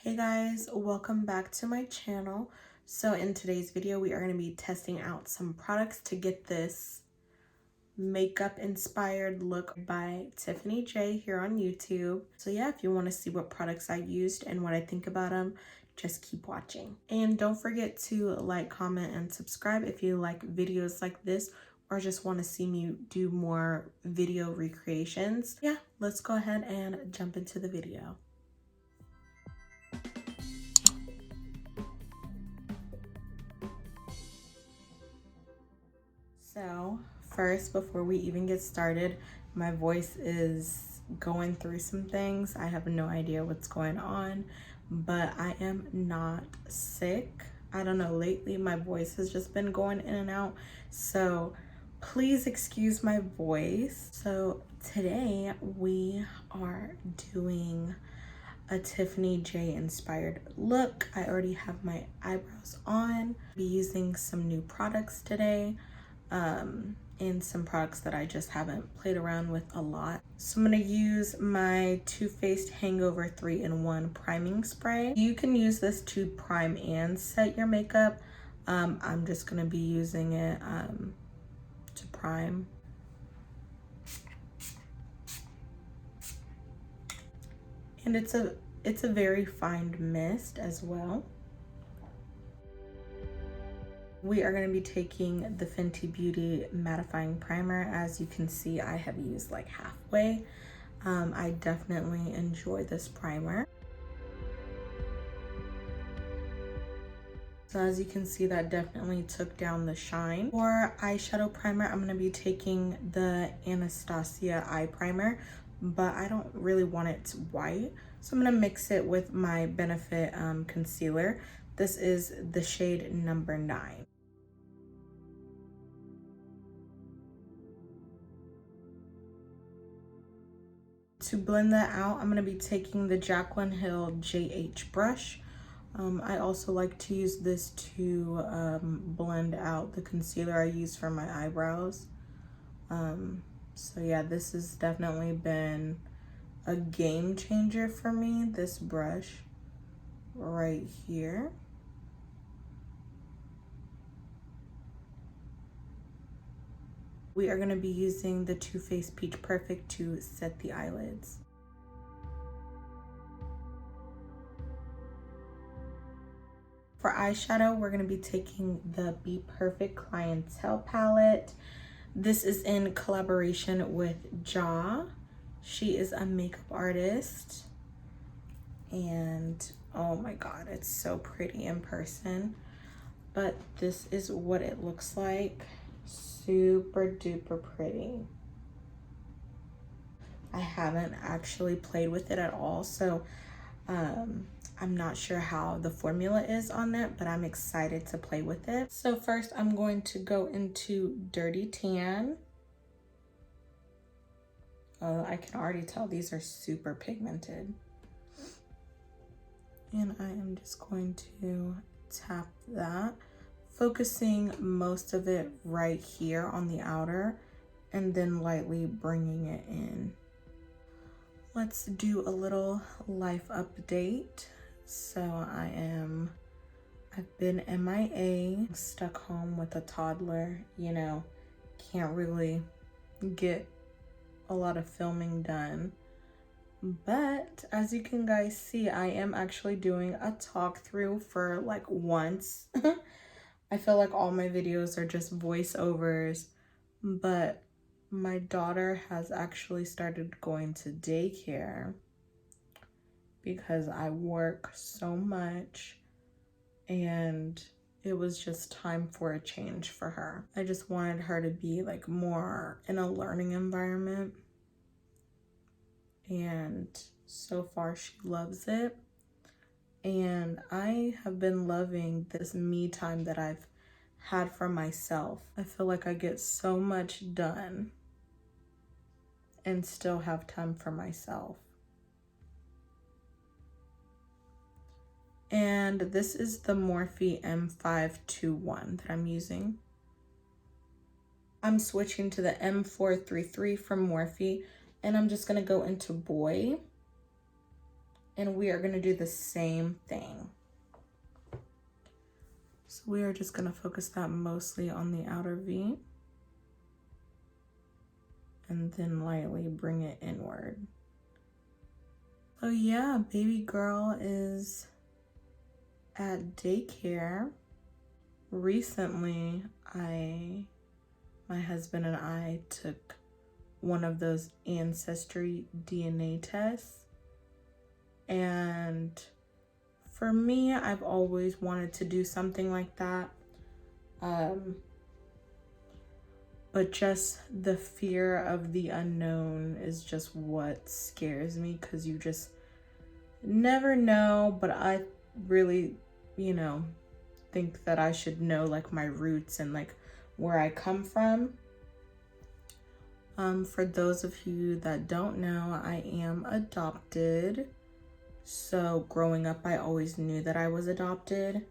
Hey guys, welcome back to my channel. So in today's video, we are going to be testing out some products to get this makeup inspired look by TiffanyJ here on YouTube. So yeah, if you want to see what products I used and what I think about them, just keep watching. And don't forget to like, comment, and subscribe if you like videos like this or just want to see me do more video recreations. Yeah, let's go ahead and jump into the video. So first, before we even get started, my voice is going through some things. I have no idea what's going on, but I am not sick. I don't know, lately my voice has just been going in and out. So please excuse my voice. So today we are doing a TiffanyJ inspired look. I already have my eyebrows on. I'll be using some new products today. And some products that I just haven't played around with a lot. So I'm going to use my TooFaced Hangover 3-in-1 priming spray. You can use this to prime and set your makeup. I'm just going to be using it to prime. And it's a very fine mist as well. We are going to be taking the Fenty Beauty mattifying primer. As you can see, I have used like halfway. I definitely enjoy this primer. So as you can see, that definitely took down the shine. For eyeshadow primer, I'm going to be taking the Anastasia eye primer, but I don't really want it white. So I'm going to mix it with my Benefit concealer. This is the shade number 9. To blend that out, I'm going to be taking the Jaclyn Hill JH brush. I also like to use this to blend out the concealer I use for my eyebrows. So yeah, this has definitely been a game changer for me, this brush right here. We are going to be using the TooFaced Bperfect to set the eyelids. For eyeshadow, we're going to be taking the Bperfect Clientele palette. This is in collaboration with Ja. She is a makeup artist. And oh my god, it's so pretty in person. But this is what it looks like. Super duper pretty. I haven't actually played with it at all, so I'm not sure how the formula is on it, but I'm excited to play with it. So first I'm going to go into Dirty Tan. I can already tell these are super pigmented. And I am just going to tap that, focusing most of it right here on the outer and then lightly bringing it in. Let's do a little life update. So I've been MIA, stuck home with a toddler, you know, can't really get a lot of filming done. But as you can guys see, I am actually doing a talk through for like once. I feel like all my videos are just voiceovers, but my daughter has actually started going to daycare because I work so much and it was just time for a change for her. I just wanted her to be like more in a learning environment. And so far she loves it. And I have been loving this me time that I've had for myself. I feel like I get so much done and still have time for myself. And this is the Morphe M521 that I'm using. I'm switching to the M433 from Morphe, and I'm just gonna go into Boy. and we are gonna do the same thing. So we are just gonna focus that mostly on the outer V and then lightly bring it inward. So yeah, baby girl is at daycare. Recently, my husband and I took one of those ancestry DNA tests, and for me, I've always wanted to do something like that. But just the fear of the unknown is just what scares me, because you just never know. But I really, you know, think that I should know like my roots and like where I come from. For those of you that don't know, I am adopted. So growing up, I always knew that I was adopted.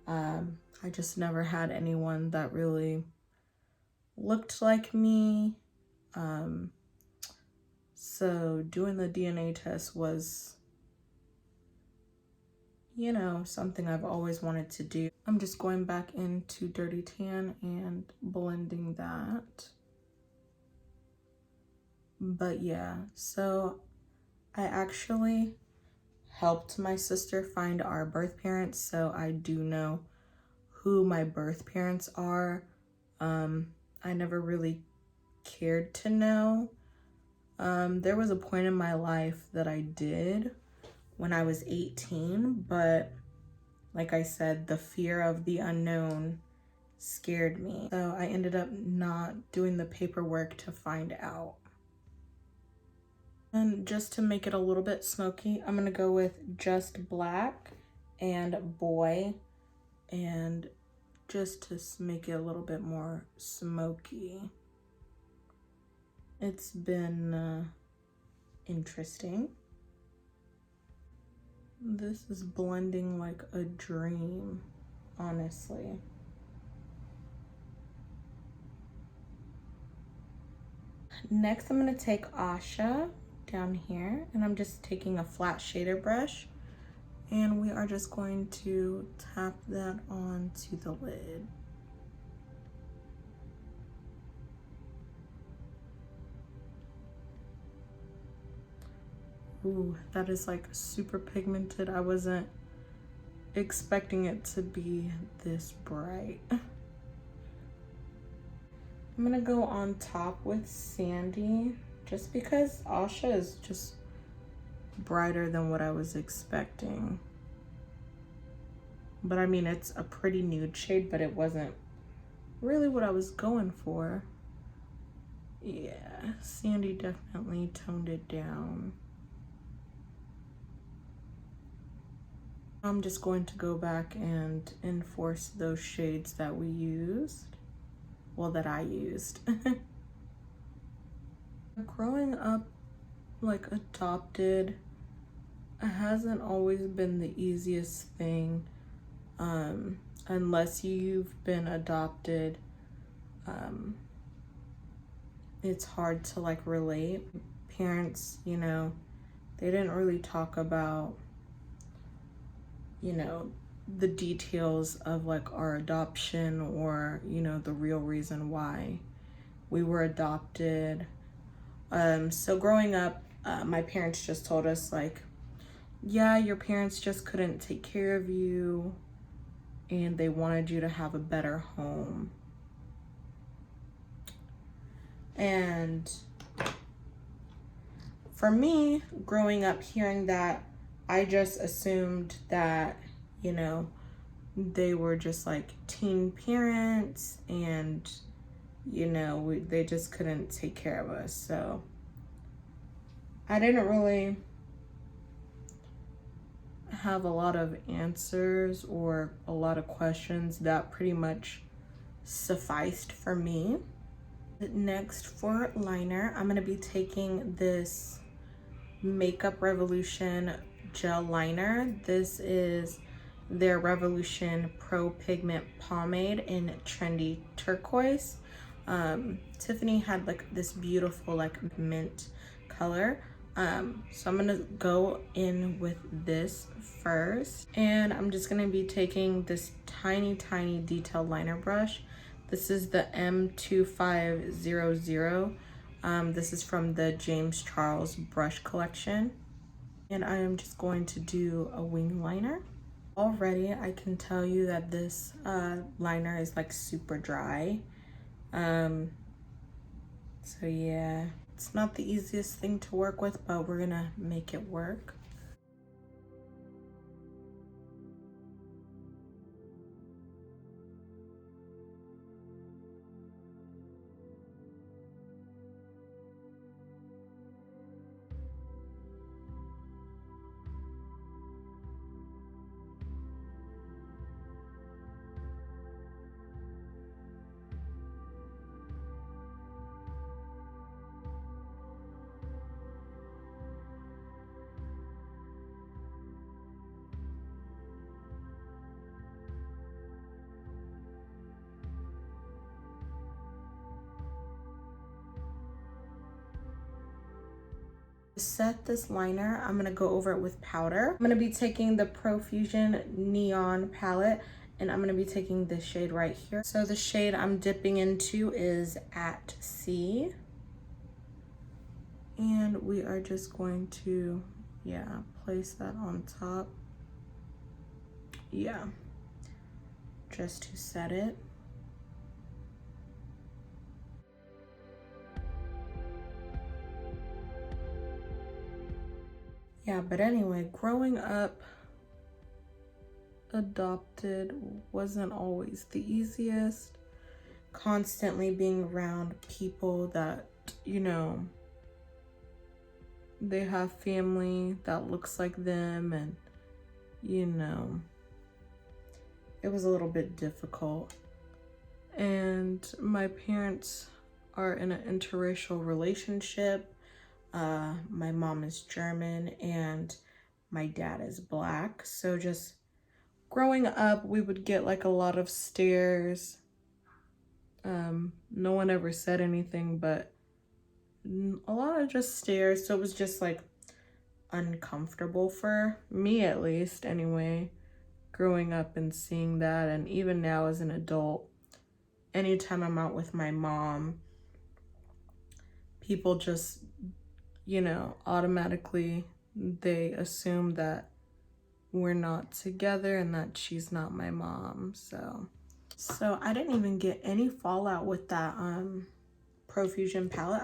I just never had anyone that really looked like me. So doing the DNA test was, you know, something I've always wanted to do. I'm just going back into Dirty Tan and blending that. But yeah, so I actually helped my sister find our birth parents, so I do know who my birth parents are. I never really cared to know. There was a point in my life that I did when I was 18, but like I said, the fear of the unknown scared me. So I ended up not doing the paperwork to find out. And just to make it a little bit smoky, I'm gonna go with Just Black and Boy, and just to make it a little bit more smoky. It's been interesting. This is blending like a dream, honestly. Next, I'm gonna take Asha down here, and I'm just taking a flat shader brush, and we are just going to tap that onto the lid. Ooh, that is like super pigmented. I wasn't expecting it to be this bright. I'm gonna go on top with Sandy, just because Asha is just brighter than what I was expecting. But I mean, it's a pretty nude shade, but it wasn't really what I was going for. Yeah, Sandy definitely toned it down. I'm just going to go back and enforce those shades that we used. Well, that I used. Growing up like adopted, it hasn't always been the easiest thing. Unless you've been adopted, it's hard to like relate. Parents, you know, they didn't really talk about, you know, the details of like our adoption, or, you know, the real reason why we were adopted. So growing up, my parents just told us like, yeah, your parents just couldn't take care of you and they wanted you to have a better home. And for me, growing up hearing that, I just assumed that, you know, they were just like teen parents and, you know, they just couldn't take care of us. So I didn't really have a lot of answers or a lot of questions. That pretty much sufficed for me. Next, for liner, I'm going to be taking this Makeup Revolution gel liner. This is their Revolution Pro Pigment Pomade in Trendy Turquoise. Tiffany had like this beautiful like mint color. So I'm gonna go in with this first, and I'm just gonna be taking this tiny detail liner brush. This is the M2500. This is from the James Charles brush collection, and I am just going to do a wing liner. Already I can tell you that this liner is like super dry. So yeah, it's not the easiest thing to work with, but we're gonna make it work. To set this liner, I'm gonna go over it with powder. I'm gonna be taking the Profusion Neon palette, and I'm gonna be taking this shade right here. So the shade I'm dipping into is At Sea. And we are just going to, yeah, place that on top. Yeah, just to set it. Yeah, but anyway, growing up adopted wasn't always the easiest. Constantly being around people that, you know, they have family that looks like them, and, you know, it was a little bit difficult. And my parents are in an interracial relationship. My mom is German and my dad is Black. So just growing up, we would get like a lot of stares. No one ever said anything, but a lot of just stares. So it was just like uncomfortable for me, at least anyway, growing up and seeing that. And even now as an adult, anytime I'm out with my mom, people just, you know, automatically they assume that we're not together and that she's not my mom. So I didn't even get any fallout with that Profusion palette.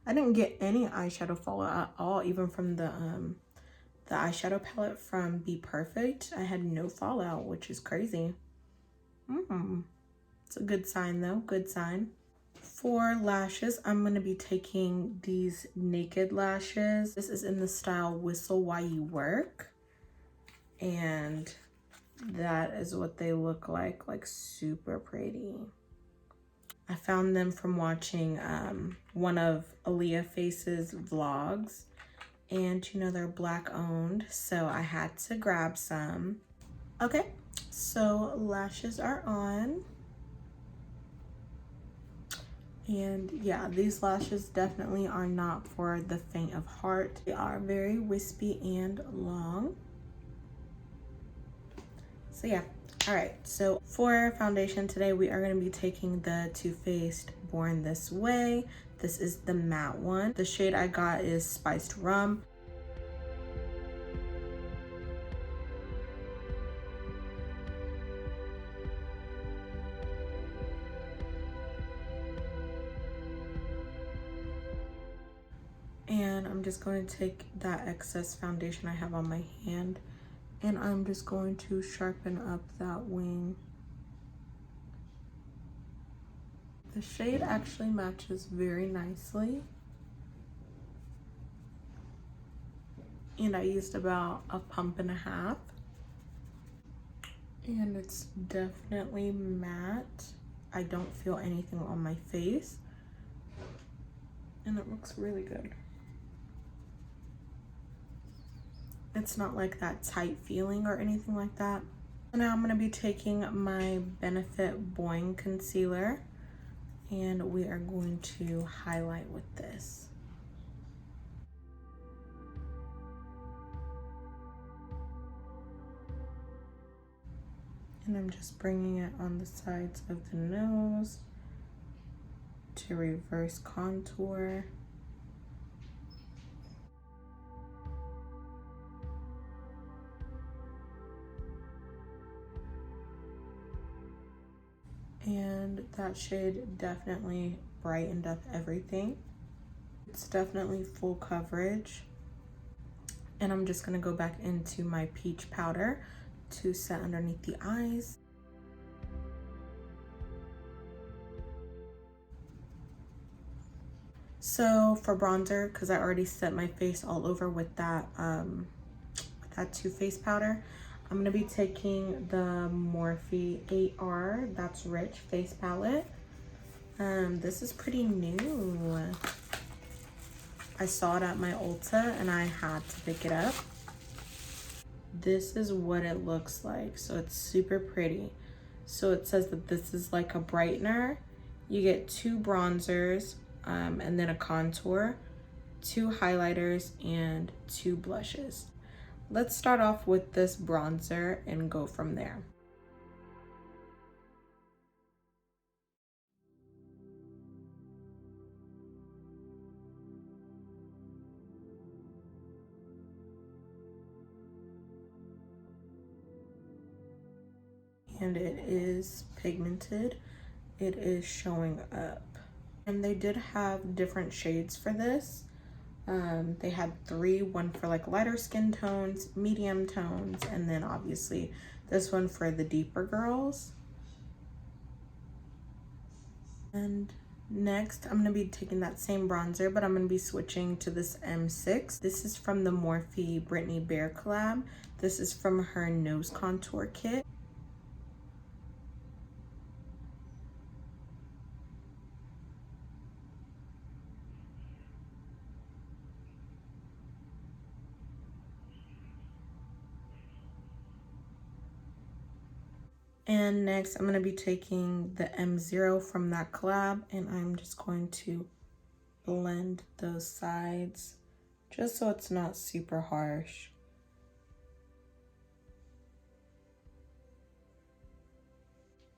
I didn't get any eyeshadow fallout at all, even from the eyeshadow palette from Bperfect. I had no fallout, which is crazy. It's a good sign though, good sign. For lashes, I'm going to be taking these Naked lashes. This is in the style Whistle While You Work. And that is what they look like super pretty. I found them from watching one of Aaliyah Face's vlogs. And you know, they're Black owned, so I had to grab some. Okay, so lashes are on. And yeah, these lashes definitely are not for the faint of heart. They are very wispy and long. So yeah, all right. So for foundation today, we are going to be taking the Too Faced Born This Way. This is the matte one. The shade I got is Spiced Rum. And I'm just going to take that excess foundation I have on my hand, and I'm just going to sharpen up that wing. The shade actually matches very nicely. And I used about a pump and a half. And it's definitely matte. I don't feel anything on my face. And it looks really good. It's not like that tight feeling or anything like that. And now I'm going to be taking my Benefit Boing concealer, and we are going to highlight with this. And I'm just bringing it on the sides of the nose to reverse contour. And that shade definitely brightened up everything. It's definitely full coverage. And I'm just gonna go back into my peach powder to set underneath the eyes. So for bronzer, because I already set my face all over with that Too Faced powder, I'm gonna be taking the Morphe 8R That's Rich face palette. This is pretty new. I saw it at my Ulta and I had to pick it up. This is what it looks like. So it's super pretty. So it says that this is like a brightener. You get 2 bronzers, and then a contour, 2 highlighters, and 2 blushes. Let's start off with this bronzer and go from there. And it is pigmented. It is showing up. And they did have different shades for this. They had 3, one for like lighter skin tones, medium tones, and then obviously this one for the deeper girls. And next, I'm gonna be taking that same bronzer, but I'm gonna be switching to this M6. This is from the Morphe Brittany Bear collab. This is from her nose contour kit. And next, I'm gonna be taking the M0 from that collab, and I'm just going to blend those sides just so it's not super harsh.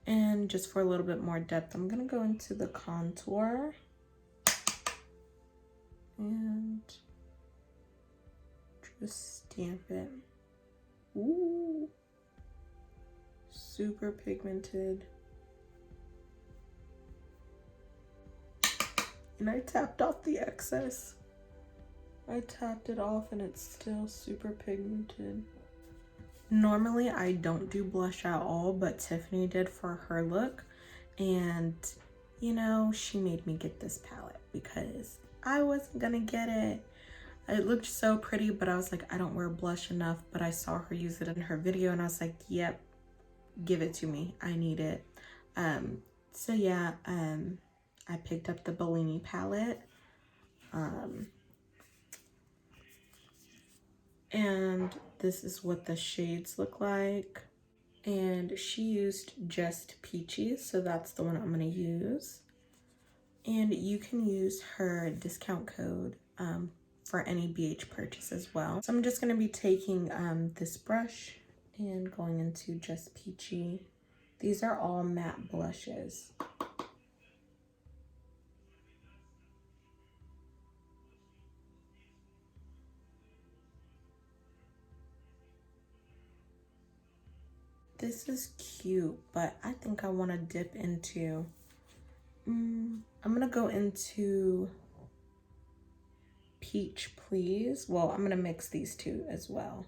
And just for a little bit more depth, I'm gonna go into the contour and just stamp it. Ooh, super pigmented. And I tapped off the excess. I tapped it off and it's still super pigmented. Normally I don't do blush at all, but Tiffany did for her look. And you know, she made me get this palette because I wasn't gonna get it. It looked so pretty, but I was like, I don't wear blush enough. But I saw her use it in her video and I was like, yep, give it to me. I need it. So yeah, I picked up the Bellini palette. And this is what the shades look like. And she used Just Peachy, so that's the one I'm gonna use. And you can use her discount code for any BH purchase as well. So I'm just gonna be taking this brush and going into Just Peachy. These are all matte blushes. This is cute, but I think I want to dip into, I'm gonna go into Peach Please. Well, I'm gonna mix these two as well.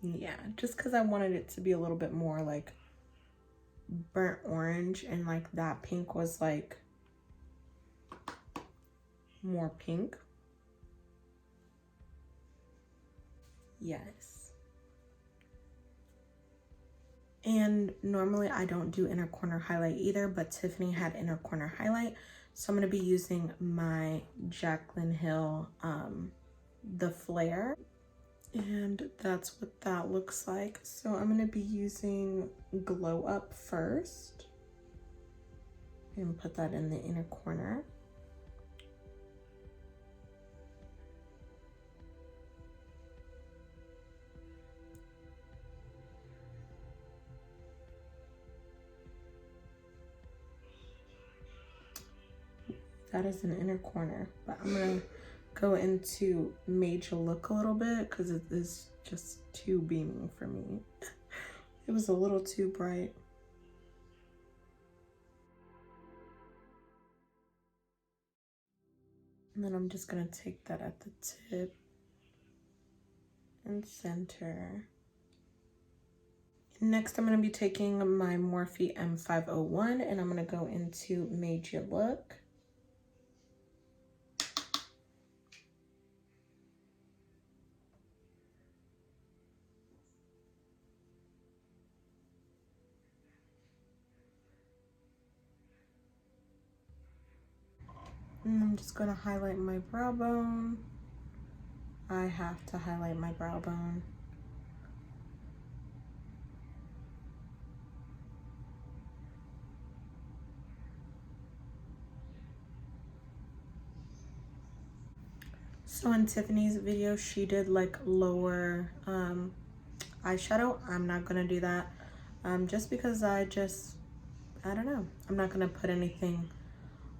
Yeah, just because I wanted it to be a little bit more like burnt orange, and like that pink was like more pink. Yes. And normally I don't do inner corner highlight either, but Tiffany had inner corner highlight. So I'm gonna be using my Jaclyn Hill, the Flare. And that's what that looks like. So I'm gonna be using Glow Up first and put that in the inner corner. that as an inner corner, but I'm gonna go into Made You Look a little bit because it is just too beaming for me. It was a little too bright. And then I'm just gonna take that at the tip and center. Next, I'm gonna be taking my Morphe M501 and I'm gonna go into Made You Look. And I'm just gonna highlight my brow bone. I have to highlight my brow bone. So in Tiffany's video, she did like lower eyeshadow. I'm not gonna do that just because I don't know. I'm not gonna put anything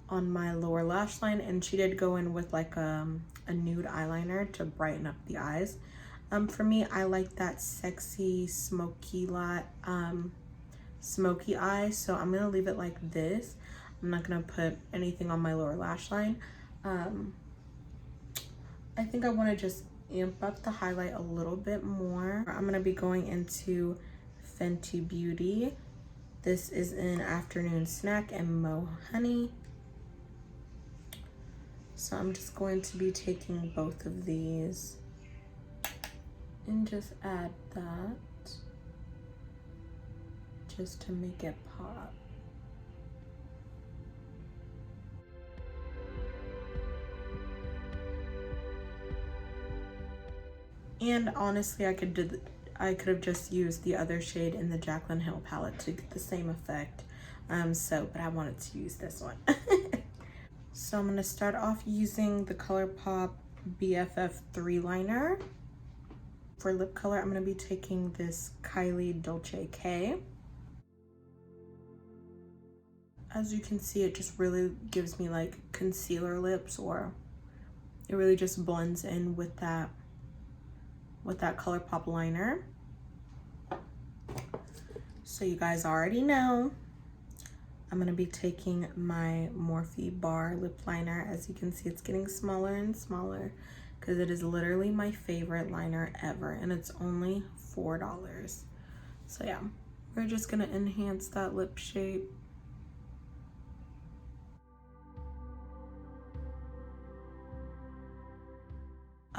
on my lower lash line, and she did go in with like a nude eyeliner to brighten up the eyes. For me, I like that sexy smoky smoky eye, so I'm gonna leave it like this. I'm not gonna put anything on my lower lash line. I think I want to just amp up the highlight a little bit more. I'm gonna be going into Fenty Beauty. This is in Afternoon Snack and Mo Honey. So I'm just going to be taking both of these and just add that just to make it pop. And honestly, I could have just used the other shade in the Jaclyn Hill palette to get the same effect. But I wanted to use this one. So I'm gonna start off using the ColourPop BFF3 liner. For lip color, I'm gonna be taking this Kylie Dolce K. As you can see, it just really gives me like concealer lips, or it really just blends in with that ColourPop liner. So you guys already know, I'm gonna be taking my Morphe Bar lip liner. As you can see, it's getting smaller and smaller because it is literally my favorite liner ever, and it's only $4. So yeah, we're just gonna enhance that lip shape.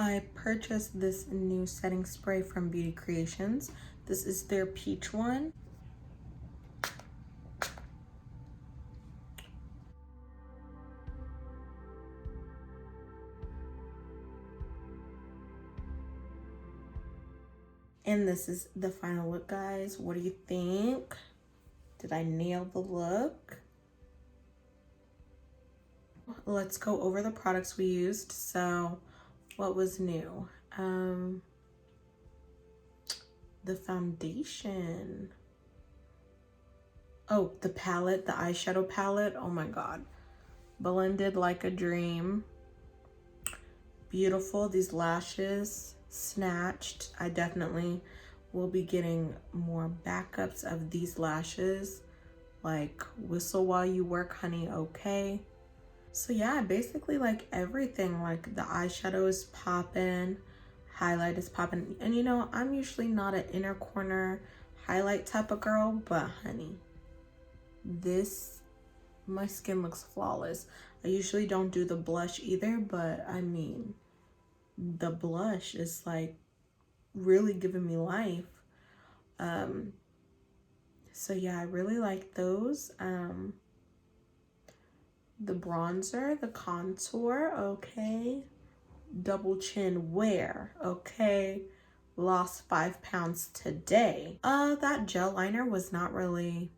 I purchased this new setting spray from Beauty Creations. This is their peach one. And this is the final look, guys. What do you think? Did I nail the look? Let's go over the products we used. So what was new? The foundation. Oh, the palette, the eyeshadow palette. Oh my God. Blended like a dream. Beautiful. These lashes, snatched. I definitely will be getting more backups of these lashes. Like Whistle While You Work, Honey, okay. So yeah, basically like everything. Like the eyeshadow is popping, highlight is popping. And you know, I'm usually not an inner corner highlight type of girl, but honey, my skin looks flawless. I usually don't do the blush either, but I mean, the blush is like really giving me life. So yeah, I really like those. The bronzer, the contour, okay. Double chin wear, okay. Lost 5 pounds today. That gel liner was not really,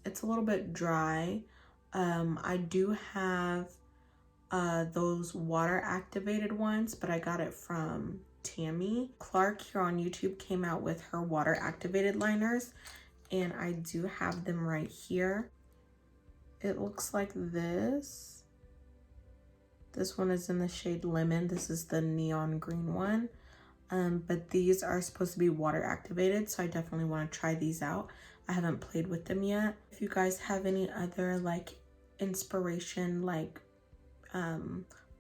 it's a little bit dry. I do have those water activated ones, but I got it from Tammy. Clark here on YouTube came out with her water activated liners, and I do have them right here. It looks like this. This one is in the shade Lemon. This is the neon green one. But these are supposed to be water activated, so I definitely want to try these out. I haven't played with them yet. If you guys have any other like inspiration, like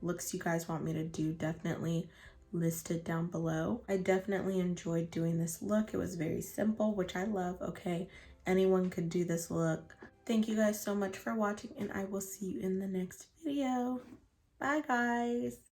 looks you guys want me to do, definitely list it down below. I definitely enjoyed doing this look. It was very simple, which I love. Okay, anyone could do this look. Thank you guys so much for watching, and I will see you in the next video. Bye guys.